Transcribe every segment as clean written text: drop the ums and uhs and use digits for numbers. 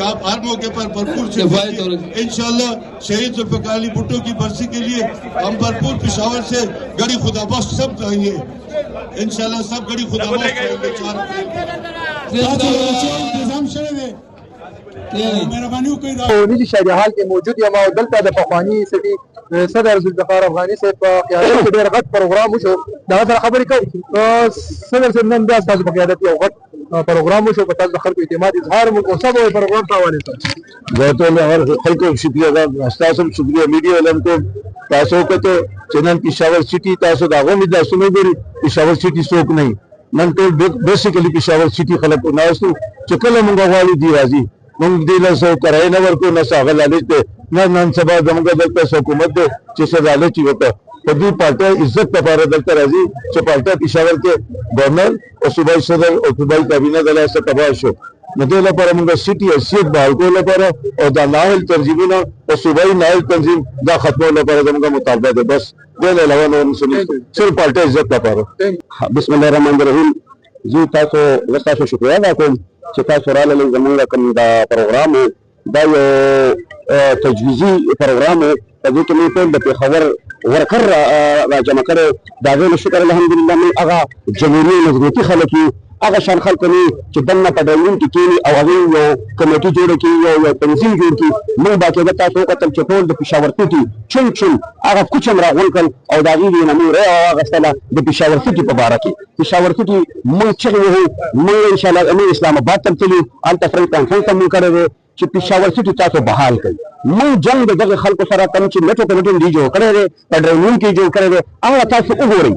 आप हर मौके पर भरपूर इंशाल्लाह शहीद जुल्फ़िकार अली भुट्टो की बरसी के लिए हम भरपूर पेशावर से गड़ी खुदाबख्श सब चाहिए इंशाल्लाह सब गड़ी खुदाबख्श निजी शहरी हाल के मौजود یم او دلته د پخواني سټي صدر ذوالفقار افغاني صاحب په قیادت کې ډېر غټ پروګرام وشو دا سره خبرې کوي صدر صاحب نن بیا تاسو په قیادت یو غټ پروګرام وشو په تاسو د خلکو اعتماد اظهار مو کو سب پروګرام ته حواله سره زه ټول هر خلکو شکریہ ادا تاسو شکریہ میډیا علم کو تاسو کته چنن پېښور سټي تاسو دا غوښمه د سنو ګری پېښور سټي څوک نه نن ټول بیسیکلی پېښور سټي خلک ناستو چې کله مونږ غواړو دی راځي مونږ دې له سو کرای نه ورکو نه ساغه لالچ ته نن سبا زموږ دلته حکومت دې چې سزا لچي وته په دې پارټي عزت لپاره دلته راځي چې پارټي پېښور کې گورنر او صوبایي صدر او صوبایي کابینه دلته څه تباہ شو نو دې لپاره موږ سټي حیثیت بحال کولو لپاره او دا ناول تنظیمونه او صوبایي ناول تنظیم دا ختمولو لپاره زموږ مطالبه ده بس دې له علاوه نو صرف پارټي عزت لپاره بسم الله الرحمن الرحیم زه تاسو تاسو شکریہ ادا کوم چې تاسو راغلئ زموږ کوم دا پروګرام دا یو تجویزي پروګرام په دې کې موږ ټول د پېښور ورکر راجمع کړی د هغې نه شکر الحمدلله موږ هغه جمهوري مضبوطي خلک یو هغه شان خلک نه چې دننه په ډایمون کې کښېني او هغې یو کمیټي جوړه کړي یو تنظیم جوړ کړي موږ باقاعده تاسو وکتل چې ټول د پېښور سټي چون هغه کوچم راغونډ کړل او د هغې نه موږ راواخیستله د پېښور سټي په باره کې پېښور سټي موږ چغې وهو موږ انشاءالله موږ اسلام آباد ته تللي هلته فرنټ کانفرنس هم موږ کړی دی چې پېښور سټي تاسو بحال کړئ موږ جنګ د دغه خلکو سره کوم چې میټرو کمیټون دی جوړ کړی دی په ډرایمون کې جوړ کړی دی هغه تاسو وګورئ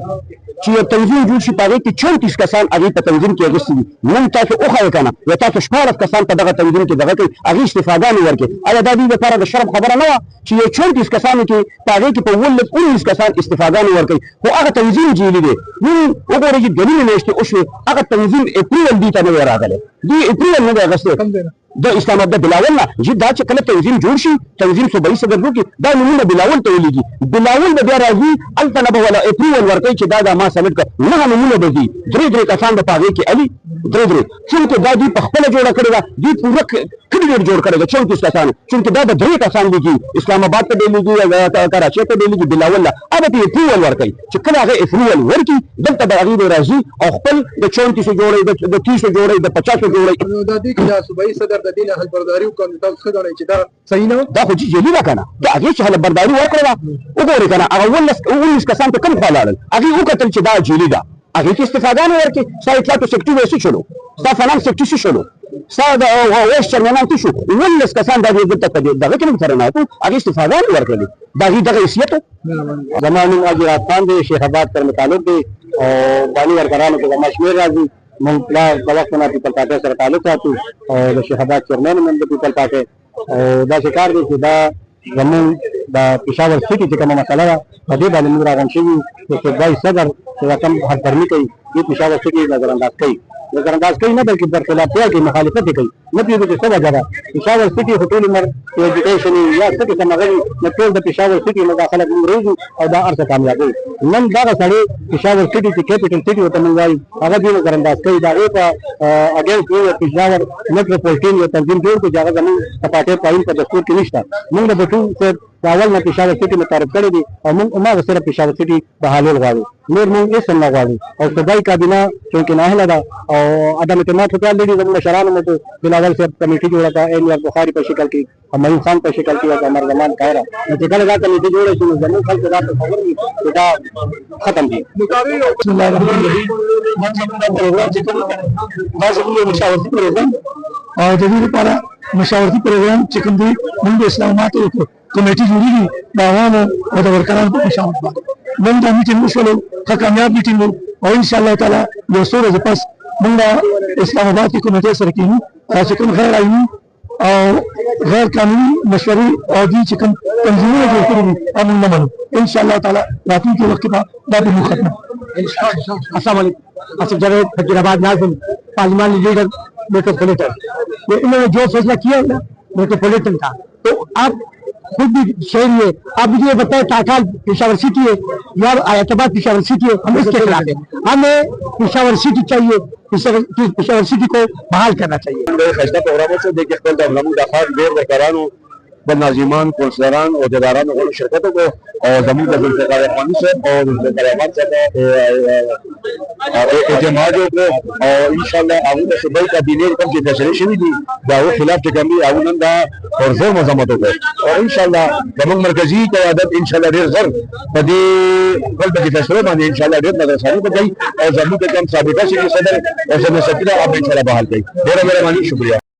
چې یو تنظیم جوړ شي په هغې کې 34 کسان هغې په تنظیم کې اخیستي دي موږ تاسو وښایو که نه یا تاسو 14 کسان په دغه تنظیم کې دغه کوي هغې استفادګانې ورکړي ایا دا دوی لپاره د شرم خبره نه وه چې یو 34 کسانو کې په هغې کې په 19 کسان استفادګانې ورکوي خو هغه تنظیم جعلي دی موږ وګورئ چې دوه میاشتې وشوې هغه تنظیم اپریل دوی ته نه دی راغلی دوی اپریل نه دی اخیستی د اسلام آباد د بلاول نه چې دا چې کله تنظیم جوړ شي تنظیم صوبایي صدر وکړي دا نومونه بلاول ته ولیږي بلاول به بیا راځي هلته نه به ولا اپریل ورکوي چې دا ما سبمټ کړه نهه نومونه به ځي درې کسان به په هغې کې علي درې چونکې دا دوی په خپله جوړه کړې ده دوی پوره کډیډیټ جوړ کړی ده 34 کسانو چونکې دا د درې کسان لیږي اسلام آباد ته به لیږي کراچۍ ته به لیږي بلاول نه هغه ته اپریل ورکوي چې کله هغه اپریل ورکړي دلته به هغې به راځي او خپل د 34 جوړوي د 30 جوړوي د 50 جوړوي د دې کې د صوبایي صدر د دې نه حلبرداري وکړو تاسو څه ګڼئ چې دا صحیح نه دا خو جعلي ده که نه د هغې چې حلبرداري ورکړې ده وګورئ که نه هغه 19 کسان ته کوم خوا لاړل هغې وکتل چې دا جعلي ده هغې کې استفادګانې ورکړي ستا اطلاعاتو سکټري به څه شولو ستا فنانس سکټري څه شولو ستا د ویس چیرمنان څه شو 19 کسان دا دلته په دغه کې موږ سره ناستو هغې استفادګانې ورکړلې د هغې دغه حیثیت و زما نوم حاجي راز دی شیخ آباد سره متعلق دی او باني ورکرانو کې زما شمېر راځي موږ د وخت نه پیپل پارټۍ سره تعلق ساتو او د شیخ آباد چیرمن هم د پیپل پارټۍ او داسې کار دی چې دا زموږ د پېښور سټي چې کومه مسله ده په دې باندې موږ راغونډ شوي یو د صوبایي صدر چې دا کوم هرکرمي کوي دې پېښور سټي نظرانداز کوي نظرانداز کوي نه بلکې برخلافیه کوي مخالفت یې کوي نه پوهېږو چې څه وجه ده پېښور سټي خو ټول عمر ایجوکیشن یا څه قسم هغه وي نو ټول د پېښور سټي نه دا خلک موږ روزو او دا هر څه کامیابوي نن دغه سړی پېښور سټي چې کیپیټل سټي ورته موږ وایو هغه دوی نظرانداز کوي د هغې په اګینسټ یو پېښور میټروپولیټن یو تنظیم جوړ کړو چې هغه زموږ د پارټۍ پایین په دستور کې نشته موږ د بټو صاحب اول نه پېښور سټي متعارف کړی دي او موږ هماغه سره پېښور سټي بحالول غواړو نور موږ هېڅ هم نه غواړو او صوبایي کابینه چونکې ناهله ده او عدم اعتماد خو لري زموږ مشرانو مو بلاول صاحب کمیټي جوړه کړه الیاس بخاري په شکل کې همایون خان په شکل کې او عمر زمان کایره نو چې کله دا کمیټي جوړه شي نو زموږ خلکو دا تصور وي چې دا ختم دي بسم الله الرحمن الرحیم دا زموږ مشاورتي پروګرام او د دې لپاره مشاورتي پروګرام چې کوم دی موږ د اسلام آباد کمیټي جوړېږي د عوامو او د ورکرانو په مشاورت باندې موږ دا میټینګ وشولو ښه کامیاب میټینګ و او انشاءالله تعالی یو څو ورځې پس موږ اسلام آباد کې کمیټې سره کېنو چې کوم غیر عیني او غیر قانوني مشورې او دي چې کوم تنظیمونه جوړ کړي دي موږ نه منو انشاءالله تعالی راتلونکي وخت کې دا به موږ ختم السلام علیکم اسف جاوید فقیرآباد ناظم پارلیمان لیڈر میٹروپولیٹن انہوں نے جو فیصلہ کیا ہے نا میٹروپولیٹن کا تو آپ خود بھی شہری ہے آپ مجھے بتائیں ٹاٹال پشاور سٹی ہے یا اعتماد پشاور سٹی ہے ہم اس کے خلاف ہیں ہمیں پشاور سٹی چاہیے पेशावर सिटी को बहाल करना चाहिए। खस्ता प्रोग्रामों से देखिए खपल द महमूद खान ډېر وکړانو بل ناظمان کونسلران او جداران غوړو شرکتو کو او زموږ د ذوالفقار رحماني صاحب او ذوالفقار رحمان صاحب اجتماع وکړو او ان شاء الله هغه د صوبې کابینې کوم چې فیصله شوې دي دا او خلاف چې کوم دي هغه نن دا ورزور مزامت وکړي او ان شاء الله زموږ مرکزی قیادت ان شاء الله ډېر زر په دې خپل د فیصله باندې ان شاء الله ډېر نظرثاني وکړي او زموږ کوم سابقه شي صدر او زموږ سفیر هغه ان شاء الله بحال کړي ډېر مهرباني شکریہ